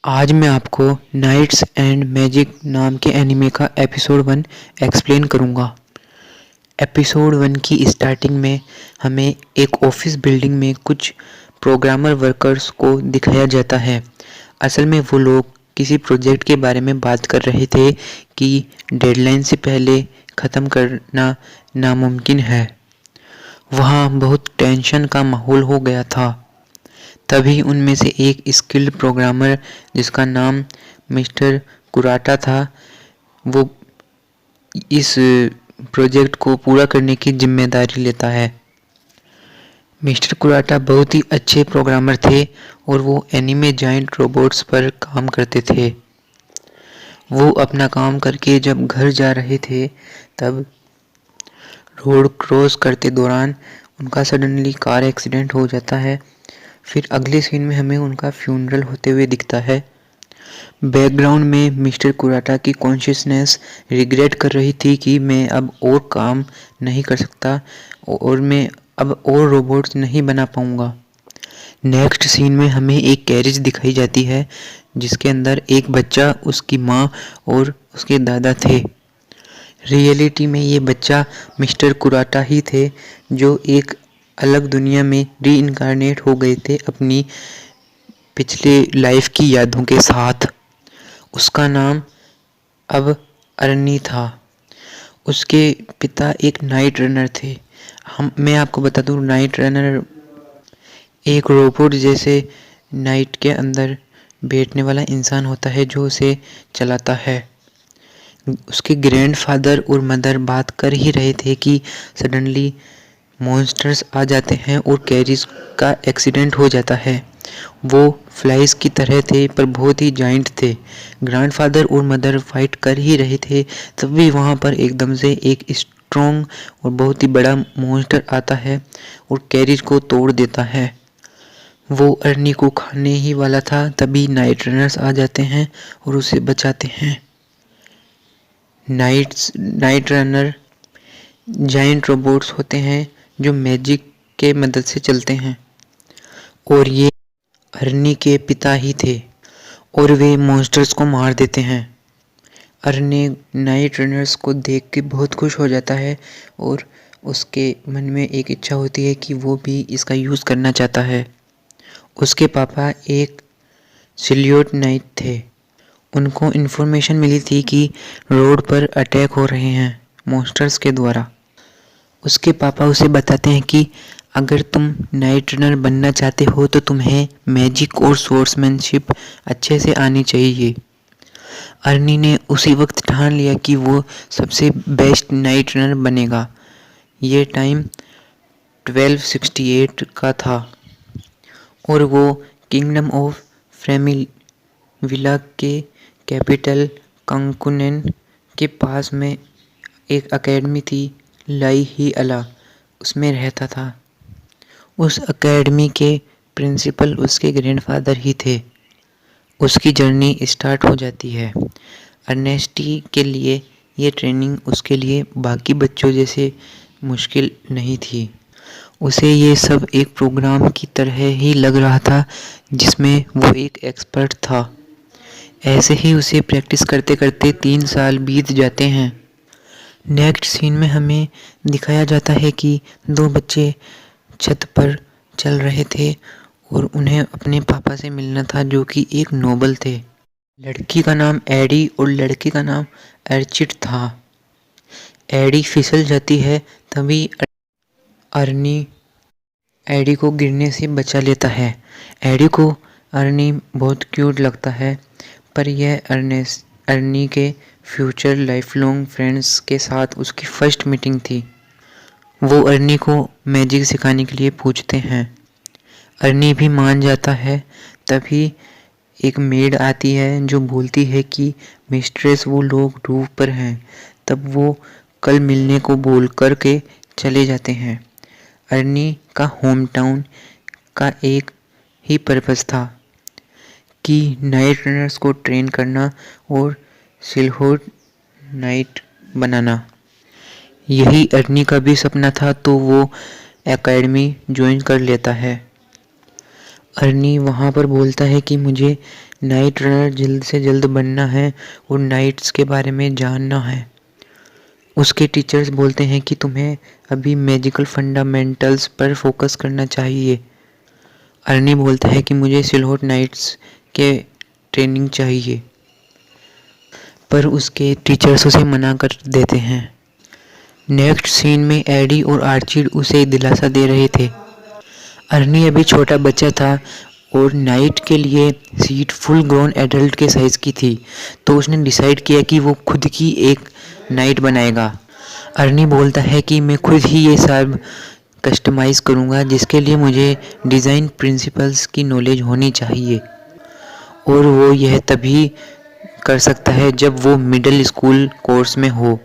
आज मैं आपको नाइट्स एंड मैजिक नाम के एनीमे का एपिसोड 1 एक्सप्लेन करूँगा। एपिसोड 1 की स्टार्टिंग में हमें एक ऑफिस बिल्डिंग में कुछ प्रोग्रामर वर्कर्स को दिखाया जाता है। असल में वो लोग किसी प्रोजेक्ट के बारे में बात कर रहे थे कि डेडलाइन से पहले ख़त्म करना नामुमकिन है। वहाँ बहुत टेंशन का माहौल हो गया था। तभी उनमें से एक स्किल्ड प्रोग्रामर जिसका नाम मिस्टर कुराटा था, वो इस प्रोजेक्ट को पूरा करने की जिम्मेदारी लेता है। मिस्टर कुराटा बहुत ही अच्छे प्रोग्रामर थे और वो एनिमे जायंट रोबोट्स पर काम करते थे। वो अपना काम करके जब घर जा रहे थे तब रोड क्रॉस करते दौरान उनका सडनली कार एक्सीडेंट हो जाता है। फिर अगले सीन में हमें उनका फ्यूनरल होते हुए दिखता है। बैकग्राउंड में मिस्टर कुराटा की कॉन्शियसनेस रिग्रेट कर रही थी कि मैं अब और काम नहीं कर सकता और मैं अब और रोबोट्स नहीं बना पाऊंगा। नेक्स्ट सीन में हमें एक कैरेज दिखाई जाती है जिसके अंदर एक बच्चा, उसकी माँ और उसके दादा थे। रियलिटी में ये बच्चा मिस्टर कुराटा ही थे जो एक अलग दुनिया में रीइंकार्नेट हो गए थे अपनी पिछले लाइफ की यादों के साथ। उसका नाम अब अर्नी था। उसके पिता एक नाइट रनर थे। मैं आपको बता दूं, नाइट रनर एक रोबोट जैसे नाइट के अंदर बैठने वाला इंसान होता है जो उसे चलाता है। उसके ग्रैंडफादर और मदर बात कर ही रहे थे कि सडनली मॉन्स्टर्स आ जाते हैं और कैरीज का एक्सीडेंट हो जाता है। वो फ्लाइज की तरह थे पर बहुत ही जाइंट थे। ग्रैंडफादर और मदर फाइट कर ही रहे थे तभी वहाँ पर एकदम से एक स्ट्रॉन्ग और बहुत ही बड़ा मॉन्स्टर आता है और कैरीज को तोड़ देता है। वो अर्नी को खाने ही वाला था तभी नाइट रनर्स आ जाते हैं और उसे बचाते हैं। नाइट रनर जाइंट रोबोट्स होते हैं जो मैजिक के मदद से चलते हैं और ये अर्नी के पिता ही थे और वे मॉन्स्टर्स को मार देते हैं। अर्नी नाइट रनर्स को देख के बहुत खुश हो जाता है और उसके मन में एक इच्छा होती है कि वो भी इसका यूज़ करना चाहता है। उसके पापा एक सिल्योट नाइट थे। उनको इन्फॉर्मेशन मिली थी कि रोड पर अटैक हो रहे हैं मॉन्स्टर्स के द्वारा। उसके पापा उसे बताते हैं कि अगर तुम नाइट रनर बनना चाहते हो तो तुम्हें मैजिक और स्वॉर्ड्समैनशिप अच्छे से आनी चाहिए। अर्नी ने उसी वक्त ठान लिया कि वो सबसे बेस्ट नाइट रनर बनेगा। ये टाइम 1268 का था और वो किंगडम ऑफ फ्रेमिविला के कैपिटल कंकुनेन के पास में एक एकेडमी थी, लाई ही अला, उसमें रहता था। उस एकेडमी के प्रिंसिपल उसके ग्रैंडफादर ही थे। उसकी जर्नी स्टार्ट हो जाती है। अर्नेस्टी के लिए ये ट्रेनिंग उसके लिए बाकी बच्चों जैसे मुश्किल नहीं थी। उसे ये सब एक प्रोग्राम की तरह ही लग रहा था जिसमें वो एक एक्सपर्ट था। ऐसे ही उसे प्रैक्टिस करते करते 3 साल बीत जाते हैं। नेक्स्ट सीन में हमें दिखाया जाता है कि 2 बच्चे छत पर चल रहे थे और उन्हें अपने पापा से मिलना था जो कि एक नोबल थे। लड़की का नाम एडी और लड़के का नाम अर्चिड था। एडी फिसल जाती है तभी अर्नी एडी को गिरने से बचा लेता है। एडी को अर्नी बहुत क्यूट लगता है पर यह अर्नी के फ्यूचर लाइफ लॉन्ग फ्रेंड्स के साथ उसकी फर्स्ट मीटिंग थी। वो अर्नी को मैजिक सिखाने के लिए पूछते हैं। अर्नी भी मान जाता है। तभी एक मेड आती है जो बोलती है कि मिस्ट्रेस वो लोग रूफ पर हैं। तब वो कल मिलने को बोल कर के चले जाते हैं। अर्नी का होम टाउन का एक ही पर्पस था कि नाइट रनर्स को ट्रेन करना और सिलहोट नाइट बनाना। यही अर्नी का भी सपना था तो वो एकेडमी ज्वाइन कर लेता है। अर्नी वहाँ पर बोलता है कि मुझे नाइट रनर जल्द से जल्द बनना है और नाइट्स के बारे में जानना है। उसके टीचर्स बोलते हैं कि तुम्हें अभी मैजिकल फंडामेंटल्स पर फोकस करना चाहिए। अर्नी बोलता है कि मुझे सिलहोट नाइट्स के ट्रेनिंग चाहिए, पर उसके टीचर्स उसे मना कर देते हैं। नेक्स्ट सीन में एडी और आर्ची उसे दिलासा दे रहे थे। अर्नी अभी छोटा बच्चा था और नाइट के लिए सीट फुल ग्रोन एडल्ट के साइज़ की थी, तो उसने डिसाइड किया कि वो खुद की एक नाइट बनाएगा। अर्नी बोलता है कि मैं खुद ही ये सब कस्टमाइज़ करूँगा, जिसके लिए मुझे डिज़ाइन प्रिंसिपल्स की नॉलेज होनी चाहिए और वो यह तभी कर सकता है जब वो मिडिल स्कूल कोर्स में हो।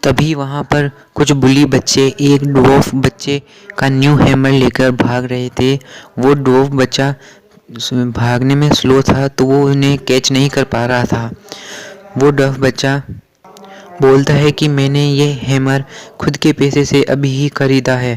तभी वहाँ पर कुछ बुली बच्चे एक डॉर्फ बच्चे का न्यू हैमर लेकर भाग रहे थे। वो डॉर्फ बच्चा भागने में स्लो था, तो वो उन्हें कैच नहीं कर पा रहा था। वो डॉर्फ बच्चा बोलता है कि मैंने ये हैमर खुद के पैसे से अभी ही खरीदा है।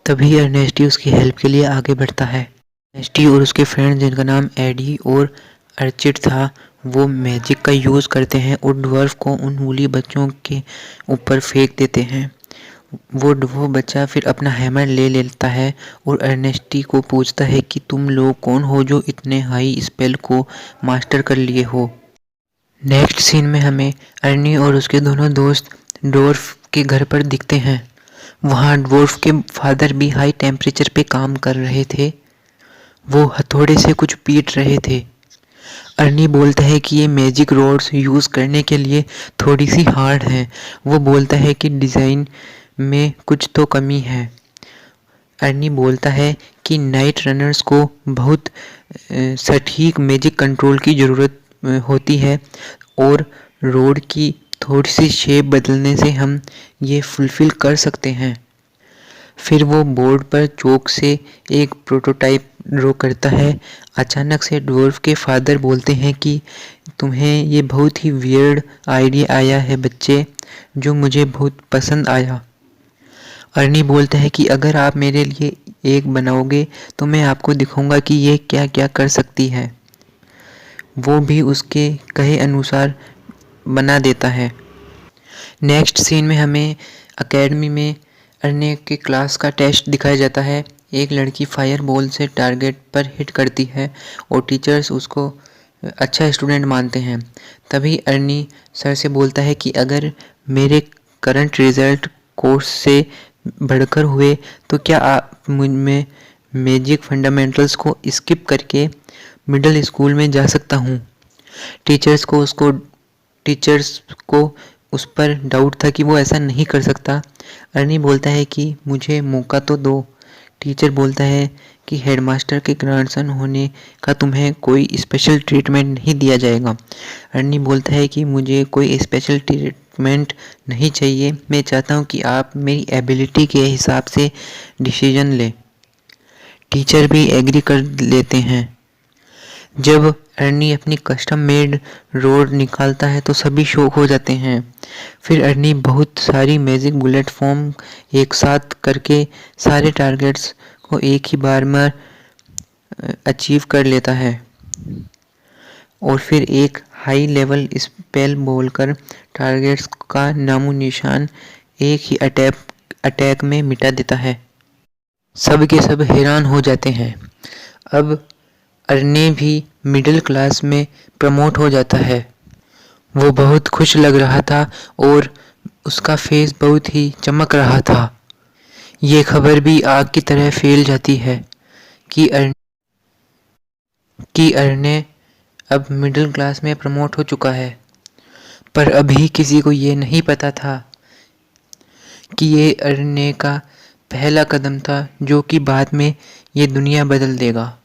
तभी अर्नेस्टी उसकी हेल्प के लिए आगे बढ़ता है। अर्नेस्टी और उसके फ्रेंड, जिनका नाम एडी और अर्चिड था, वो मैजिक का यूज़ करते हैं और ड्वार्फ को उन बुली बच्चों के ऊपर फेंक देते हैं। वो बच्चा फिर अपना हैमर ले लेता है और अर्नेस्टी को पूछता है कि तुम लोग कौन हो जो इतने हाई स्पेल को मास्टर कर लिए हो। नेक्स्ट सीन में हमें अर्नी और उसके दोनों दोस्त ड्वार्फ के घर पर दिखते हैं। वहाँ ड्वार्फ के फादर भी हाई टेम्परेचर पे काम कर रहे थे। वो हथौड़े से कुछ पीट रहे थे। अर्नी बोलता है कि ये मैजिक रोड्स यूज़ करने के लिए थोड़ी सी हार्ड हैं। वो बोलता है कि डिज़ाइन में कुछ तो कमी है। अर्नी बोलता है कि नाइट रनर्स को बहुत सटीक मैजिक कंट्रोल की ज़रूरत होती है और रोड की थोड़ी सी शेप बदलने से हम ये फुलफ़िल कर सकते हैं। फिर वो बोर्ड पर चॉक से एक प्रोटोटाइप ड्रॉ करता है। अचानक से ड्वार्फ के फादर बोलते हैं कि तुम्हें ये बहुत ही वियर्ड आइडिया आया है बच्चे, जो मुझे बहुत पसंद आया। अर्नी बोलता है कि अगर आप मेरे लिए एक बनाओगे तो मैं आपको दिखाऊंगा कि ये क्या क्या कर सकती है। वो भी उसके कहे अनुसार बना देता है। नेक्स्ट सीन में हमें एकेडमी में अर्नी के क्लास का टेस्ट दिखाया जाता है। एक लड़की फायर बॉल से टारगेट पर हिट करती है और टीचर्स उसको अच्छा स्टूडेंट मानते हैं। तभी अर्नी सर से बोलता है कि अगर मेरे करंट रिजल्ट कोर्स से बढ़कर हुए तो क्या आप मुझ में मैजिक फंडामेंटल्स को स्किप करके मिडिल स्कूल में जा सकता हूँ। टीचर्स को उस पर डाउट था कि वो ऐसा नहीं कर सकता। अर्नी बोलता है कि मुझे मौका तो दो। टीचर बोलता है कि हेडमास्टर के ग्रैंडसन होने का तुम्हें कोई स्पेशल ट्रीटमेंट नहीं दिया जाएगा। अर्नी बोलता है कि मुझे कोई स्पेशल ट्रीटमेंट नहीं चाहिए, मैं चाहता हूँ कि आप मेरी एबिलिटी के हिसाब से डिसीजन लें। टीचर भी एग्री कर लेते हैं। जब अर्नी अपनी कस्टम मेड रोड निकालता है तो सभी शॉक हो जाते हैं। फिर अर्नी बहुत सारी मैजिक बुलेट फॉर्म एक साथ करके सारे टारगेट्स को एक ही बार में अचीव कर लेता है और फिर एक हाई लेवल स्पेल बोलकर टारगेट्स का नामो निशान एक ही अटैक में मिटा देता है। सब के सब हैरान हो जाते हैं। अब अर्नी भी मिडिल क्लास में प्रमोट हो जाता है। वो बहुत खुश लग रहा था और उसका फेस बहुत ही चमक रहा था। ये खबर भी आग की तरह फैल जाती है कि अर्ने अब मिडिल क्लास में प्रमोट हो चुका है। पर अभी किसी को ये नहीं पता था कि ये अर्ने का पहला कदम था, जो कि बाद में ये दुनिया बदल देगा।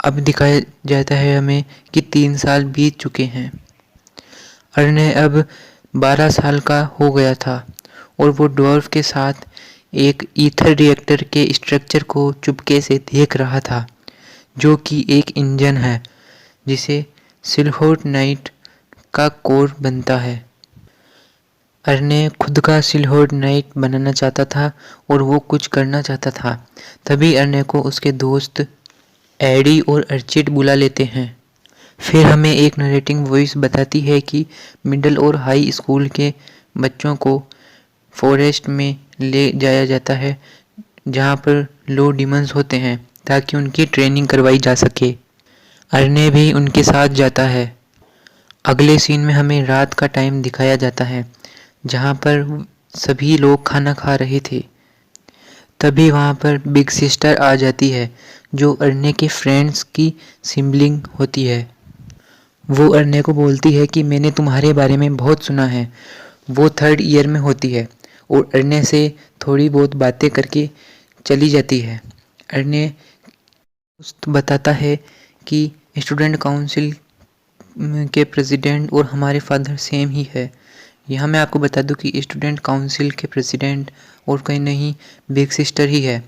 अब दिखाया जाता है हमें कि 3 साल बीत चुके हैं। अर्ने अब 12 साल का हो गया था और वो ड्वार्फ के साथ एक ईथर रिएक्टर के स्ट्रक्चर को चुपके से देख रहा था, जो कि एक इंजन है जिसे सिलहोट नाइट का कोर बनता है। अरने खुद का सिलहोड नाइट बनाना चाहता था और वो कुछ करना चाहता था। तभी अरने को उसके दोस्त एडी और अर्चिड बुला लेते हैं। फिर हमें एक नरेटिंग वॉइस बताती है कि मिडिल और हाई स्कूल के बच्चों को फॉरेस्ट में ले जाया जाता है जहाँ पर लो डिमंस होते हैं ताकि उनकी ट्रेनिंग करवाई जा सके। अरने भी उनके साथ जाता है। अगले सीन में हमें रात का टाइम दिखाया जाता है जहाँ पर सभी लोग खाना खा रहे थे। तभी वहाँ पर बिग सिस्टर आ जाती है जो अरने के फ्रेंड्स की सिबलिंग होती है। वो अरने को बोलती है कि मैंने तुम्हारे बारे में बहुत सुना है। वो 3rd ईयर में होती है और अरने से थोड़ी बहुत बातें करके चली जाती है। अरने बताता है कि स्टूडेंट काउंसिल के प्रेसिडेंट और हमारे फादर सेम ही है। यहाँ मैं आपको बता दूं कि स्टूडेंट काउंसिल के प्रेसिडेंट और कहीं नहीं बिग सिस्टर ही है।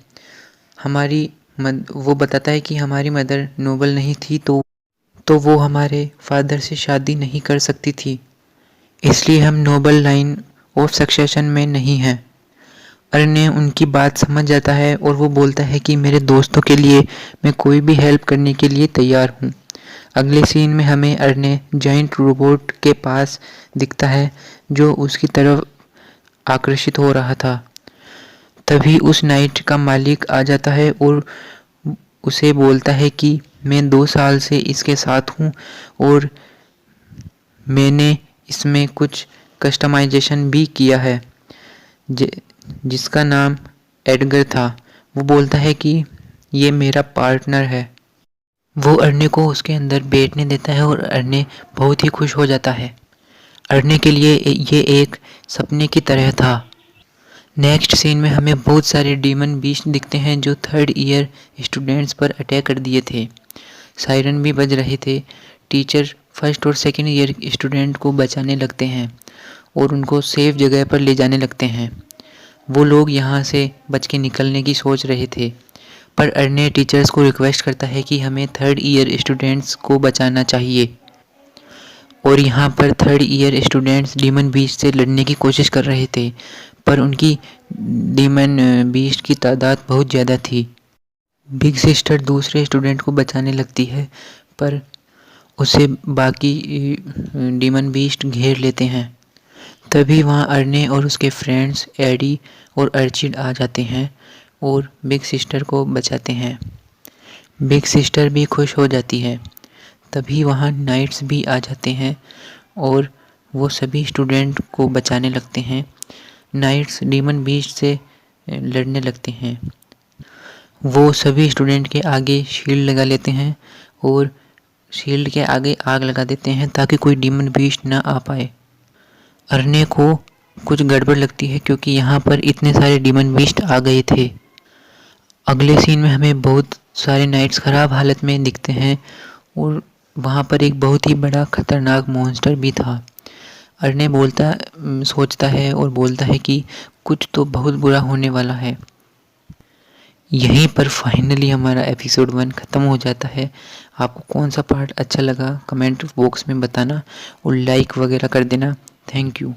वो बताता है कि हमारी मदर नोबल नहीं थी तो वो हमारे फादर से शादी नहीं कर सकती थी, इसलिए हम नोबल लाइन ऑफ सक्सेशन में नहीं हैं। अरने उनकी बात समझ जाता है और वो बोलता है कि मेरे दोस्तों के लिए मैं कोई भी हेल्प करने के लिए तैयार हूँ। अगले सीन में हमें अरने जाइंट रोबोट के पास दिखता है जो उसकी तरफ आकर्षित हो रहा था। तभी उस नाइट का मालिक आ जाता है और उसे बोलता है कि मैं 2 साल से इसके साथ हूँ और मैंने इसमें कुछ कस्टमाइजेशन भी किया है जिसका नाम एडगर था। वो बोलता है कि ये मेरा पार्टनर है। वो अरने को उसके अंदर बैठने देता है और अरने बहुत ही खुश हो जाता है। अरने के लिए ये एक सपने की तरह था। नेक्स्ट सीन में हमें बहुत सारे डीमन बीस्ट दिखते हैं जो 3rd ईयर स्टूडेंट्स पर अटैक कर दिए थे। सायरन भी बज रहे थे। टीचर 1st और 2nd ईयर स्टूडेंट को बचाने लगते हैं और उनको सेफ जगह पर ले जाने लगते हैं। वो लोग यहाँ से बच के निकलने की सोच रहे थे पर अरने टीचर्स को रिक्वेस्ट करता है कि हमें 3rd ईयर स्टूडेंट्स को बचाना चाहिए। और यहाँ पर 3rd year students demon beast से लड़ने की कोशिश कर रहे थे पर उनकी डीमन बीस्ट की तादाद बहुत ज़्यादा थी। बिग सिस्टर दूसरे स्टूडेंट को बचाने लगती है पर उसे बाकी डीमन बीस्ट घेर लेते हैं। तभी वहाँ अरने और उसके फ्रेंड्स एडी और अर्चिड आ जाते हैं और बिग सिस्टर को बचाते हैं। बिग सिस्टर भी खुश हो जाती है। तभी वहाँ नाइट्स भी आ जाते हैं और वो सभी स्टूडेंट को बचाने लगते हैं। नाइट्स डीमन बीस्ट से लड़ने लगते हैं। वो सभी स्टूडेंट के आगे शील्ड लगा लेते हैं और शील्ड के आगे आग लगा देते हैं ताकि कोई डीमन बीस्ट ना आ पाए। अरने को कुछ गड़बड़ लगती है क्योंकि यहाँ पर इतने सारे डीमन बीस्ट आ गए थे। अगले सीन में हमें बहुत सारे नाइट्स ख़राब हालत में दिखते हैं और वहाँ पर एक बहुत ही बड़ा खतरनाक मॉन्स्टर भी था। अरने सोचता है और बोलता है कि कुछ तो बहुत बुरा होने वाला है। यहीं पर फाइनली हमारा एपिसोड 1 ख़त्म हो जाता है। आपको कौन सा पार्ट अच्छा लगा कमेंट बॉक्स में बताना और लाइक वगैरह कर देना। Thank you.